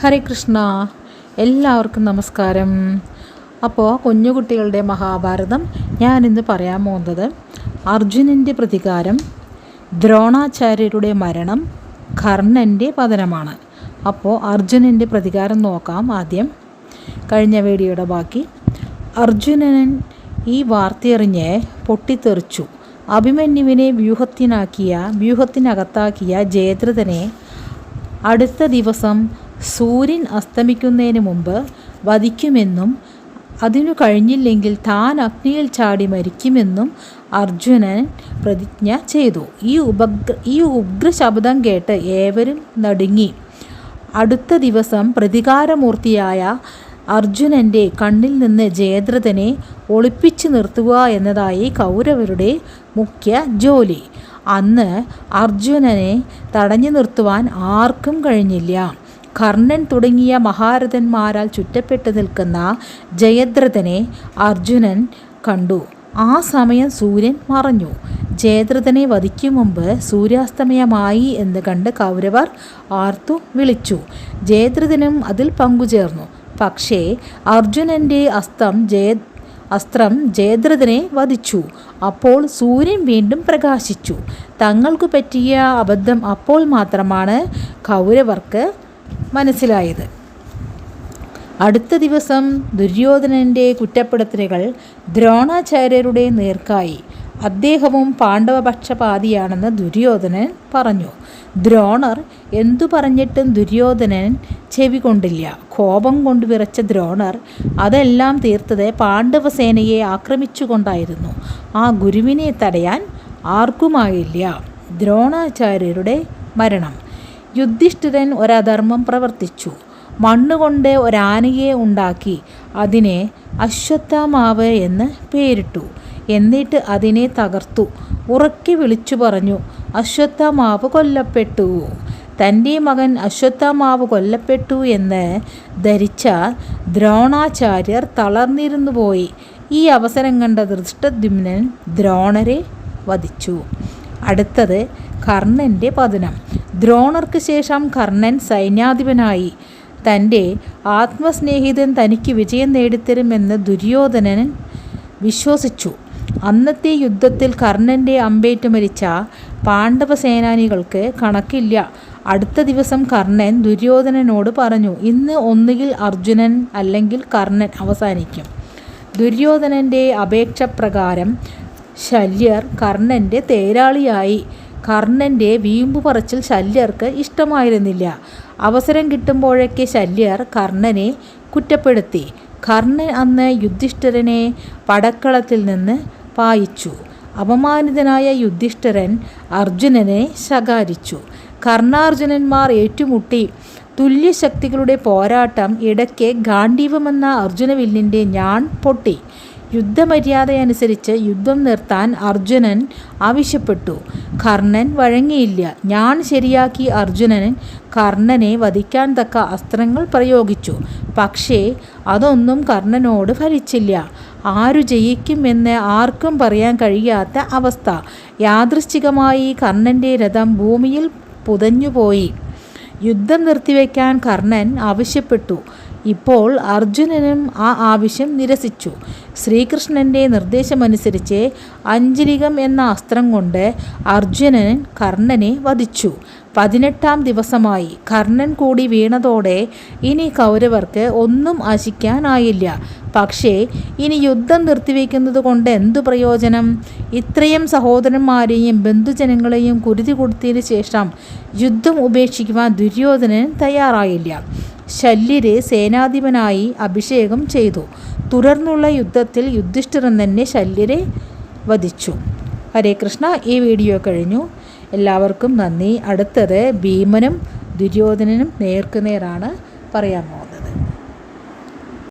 ഹരേ കൃഷ്ണ. എല്ലാവർക്കും നമസ്കാരം. അപ്പോൾ കുഞ്ഞുകുട്ടികളുടെ മഹാഭാരതം ഞാനിന്ന് പറയാൻ പോകുന്നത് അർജുനൻ്റെ പ്രതികാരം, ദ്രോണാചാര്യരുടെ മരണം, കർണൻ്റെ പതനമാണ്. അപ്പോൾ അർജുനൻ്റെ പ്രതികാരം നോക്കാം ആദ്യം. കഴിഞ്ഞ വീഡിയോയുടെ ബാക്കി. അർജുനൻ ഈ വാർത്തയറിഞ്ഞ് പൊട്ടിത്തെറിച്ചു. അഭിമന്യുവിനെ വ്യൂഹത്തിനകത്താക്കിയ ജയദ്രഥനെ അടുത്ത ദിവസം സൂര്യൻ അസ്തമിക്കുന്നതിന് മുമ്പ് വധിക്കുമെന്നും അതിനു കഴിഞ്ഞില്ലെങ്കിൽ താൻ അഗ്നിയിൽ ചാടി മരിക്കുമെന്നും അർജുനൻ പ്രതിജ്ഞ ചെയ്തു. ഈ ഉഗ്രശബ്ദം കേട്ട് ഏവരും നടുങ്ങി. അടുത്ത ദിവസം പ്രതികാരമൂർത്തിയായ അർജുനൻ്റെ കണ്ണിൽ നിന്ന് ജയദ്രഥനെ ഒളിപ്പിച്ചു നിർത്തുക എന്നതായി കൗരവരുടെ മുഖ്യ ജോലി. അന്ന് അർജുനനെ തടഞ്ഞു നിർത്തുവാൻ ആർക്കും കഴിഞ്ഞില്ല. കർണൻ തുടങ്ങിയ മഹാരഥന്മാരാൽ ചുറ്റപ്പെട്ടു നിൽക്കുന്ന ജയദ്രഥനെ അർജുനൻ കണ്ടു. ആ സമയം സൂര്യൻ മറഞ്ഞു. ജയദ്രഥനെ വധിക്കും മുമ്പ് സൂര്യാസ്തമയമായി എന്ന് കണ്ട് കൗരവർ ആർത്തു വിളിച്ചു. ജയദ്രഥനും അതിൽ പങ്കുചേർന്നു. പക്ഷേ അർജുനൻ്റെ അസ്ത്രം ജയദ്രഥനെ വധിച്ചു. അപ്പോൾ സൂര്യൻ വീണ്ടും പ്രകാശിച്ചു. തങ്ങൾക്ക് പറ്റിയ അബദ്ധം അപ്പോൾ മാത്രമാണ് കൗരവർക്ക് മനസ്സിലായത്. അടുത്ത ദിവസം ദുര്യോധനൻ്റെ കുറ്റപ്പെടുത്തലുകൾ ദ്രോണാചാര്യരുടെ നേർക്കായി. അദ്ദേഹവും പാണ്ഡവപക്ഷപാതിയാണെന്ന് ദുര്യോധനൻ പറഞ്ഞു. ദ്രോണർ എന്തു പറഞ്ഞിട്ടും ദുര്യോധനൻ ചെവി കൊണ്ടില്ല. കോപം കൊണ്ട് വിറച്ച ദ്രോണർ അതെല്ലാം തീർത്തത് പാണ്ഡവസേനയെ ആക്രമിച്ചുകൊണ്ടായിരുന്നു. ആ ഗുരുവിനെ തടയാൻ ആർക്കുമായില്ല. ദ്രോണാചാര്യരുടെ മരണം. യുധിഷ്ഠിരൻ ഒരധർമ്മം പ്രവർത്തിച്ചു. മണ്ണുകൊണ്ട് ഒരാനയെ ഉണ്ടാക്കി അതിനെ അശ്വത്ഥാമാവ് എന്ന് പേരിട്ടു. എന്നിട്ട് അതിനെ തകർത്തു. ഉറക്കെ വിളിച്ചു പറഞ്ഞു, അശ്വത്ഥാമാവ് കൊല്ലപ്പെട്ടു. തൻ്റെ മകൻ അശ്വത്ഥാമാവ് കൊല്ലപ്പെട്ടു എന്ന് ധരിച്ച ദ്രോണാചാര്യർ തളർന്നിരുന്നു പോയി. ഈ അവസരം കണ്ട ധൃഷ്ടദ്യുമ്നൻ ദ്രോണരെ വധിച്ചു. അടുത്തത് കർണൻ്റെ പതനം. ദ്രോണർക്ക് ശേഷം കർണൻ സൈന്യാധിപനായി. തൻ്റെ ആത്മസ്നേഹിതൻ തനിക്ക് വിജയം നേടിത്തരുമെന്ന് ദുര്യോധനൻ വിശ്വസിച്ചു. അന്നത്തെ യുദ്ധത്തിൽ കർണൻ്റെ അമ്പേറ്റു മരിച്ച പാണ്ഡവസേനാനികൾക്ക് കണക്കില്ല. അടുത്ത ദിവസം കർണൻ ദുര്യോധനനോട് പറഞ്ഞു, ഇന്ന് ഒന്നുകിൽ അർജുനൻ അല്ലെങ്കിൽ കർണൻ അവസാനിക്കും. ദുര്യോധനൻ്റെ അപേക്ഷ പ്രകാരം ശല്യർ കർണൻ്റെ തേരാളിയായി. കർണൻ്റെ വീമ്പു പറച്ചിൽ ശല്യർക്ക് ഇഷ്ടമായിരുന്നില്ല. അവസരം കിട്ടുമ്പോഴൊക്കെ ശല്യർ കർണനെ കുറ്റപ്പെടുത്തി. കർണൻ അന്ന് യുധിഷ്ഠിരനെ പടക്കളത്തിൽ നിന്ന് പായിച്ചു. അപമാനിതനായ യുധിഷ്ഠിരൻ അർജുനനെ ശകാരിച്ചു. കർണാർജുനന്മാർ ഏറ്റുമുട്ടി. തുല്യശക്തികളുടെ പോരാട്ടം. ഇടയ്ക്ക് ഗാണ്ഡീവമെന്ന അർജുനവില്ലിൻ്റെ ഞാൺ പൊട്ടി. യുദ്ധമര്യാദയനുസരിച്ച് യുദ്ധം നിർത്താൻ അർജുനൻ ആവശ്യപ്പെട്ടു. കർണൻ വഴങ്ങിയില്ല. ഞാൻ ശരിയാക്കി അർജുനൻ കർണനെ വധിക്കാൻ തക്ക അസ്ത്രങ്ങൾ പ്രയോഗിച്ചു. പക്ഷേ അതൊന്നും കർണനോട് ഫലിച്ചില്ല. ആരു ജയിക്കുമെന്ന് ആർക്കും പറയാൻ കഴിയാത്ത അവസ്ഥ. യാദൃശ്ചികമായി കർണൻ്റെ രഥം ഭൂമിയിൽ പുതഞ്ഞുപോയി. യുദ്ധം നിർത്തിവെക്കാൻ കർണൻ ആവശ്യപ്പെട്ടു. ഇപ്പോൾ അർജുനനും ആ ആവശ്യം നിരസിച്ചു. ശ്രീകൃഷ്ണൻ്റെ നിർദ്ദേശമനുസരിച്ച് അഞ്ജലികം എന്ന അസ്ത്രം കൊണ്ട് അർജുനൻ കർണനെ വധിച്ചു. 18-ാം ദിവസമായി. കർണൻ കൂടി വീണതോടെ ഇനി കൗരവർക്ക് ഒന്നും ആശിക്കാനായില്ല. പക്ഷേ ഇനി യുദ്ധം നിർത്തിവെക്കുന്നത് കൊണ്ട് എന്തു പ്രയോജനം? ഇത്രയും സഹോദരന്മാരെയും ബന്ധുജനങ്ങളെയും കുരുതി കൊടുത്തതിന് ശേഷം യുദ്ധം ഉപേക്ഷിക്കുവാൻ ദുര്യോധനൻ തയ്യാറായില്ല. ശല്യരെ സേനാധിപനായി അഭിഷേകം ചെയ്തു. തുടർന്നുള്ള യുദ്ധത്തിൽ യുധിഷ്ഠിരൻ തന്നെ ശല്യരെ വധിച്ചു. ഹരേ കൃഷ്ണ. ഈ വീഡിയോ കഴിഞ്ഞു. എല്ലാവർക്കും നന്ദി. അടുത്തത് ഭീമനും ദുര്യോധനനും നേർക്കുനേരാണ് പറയാൻ പോകുന്നത്.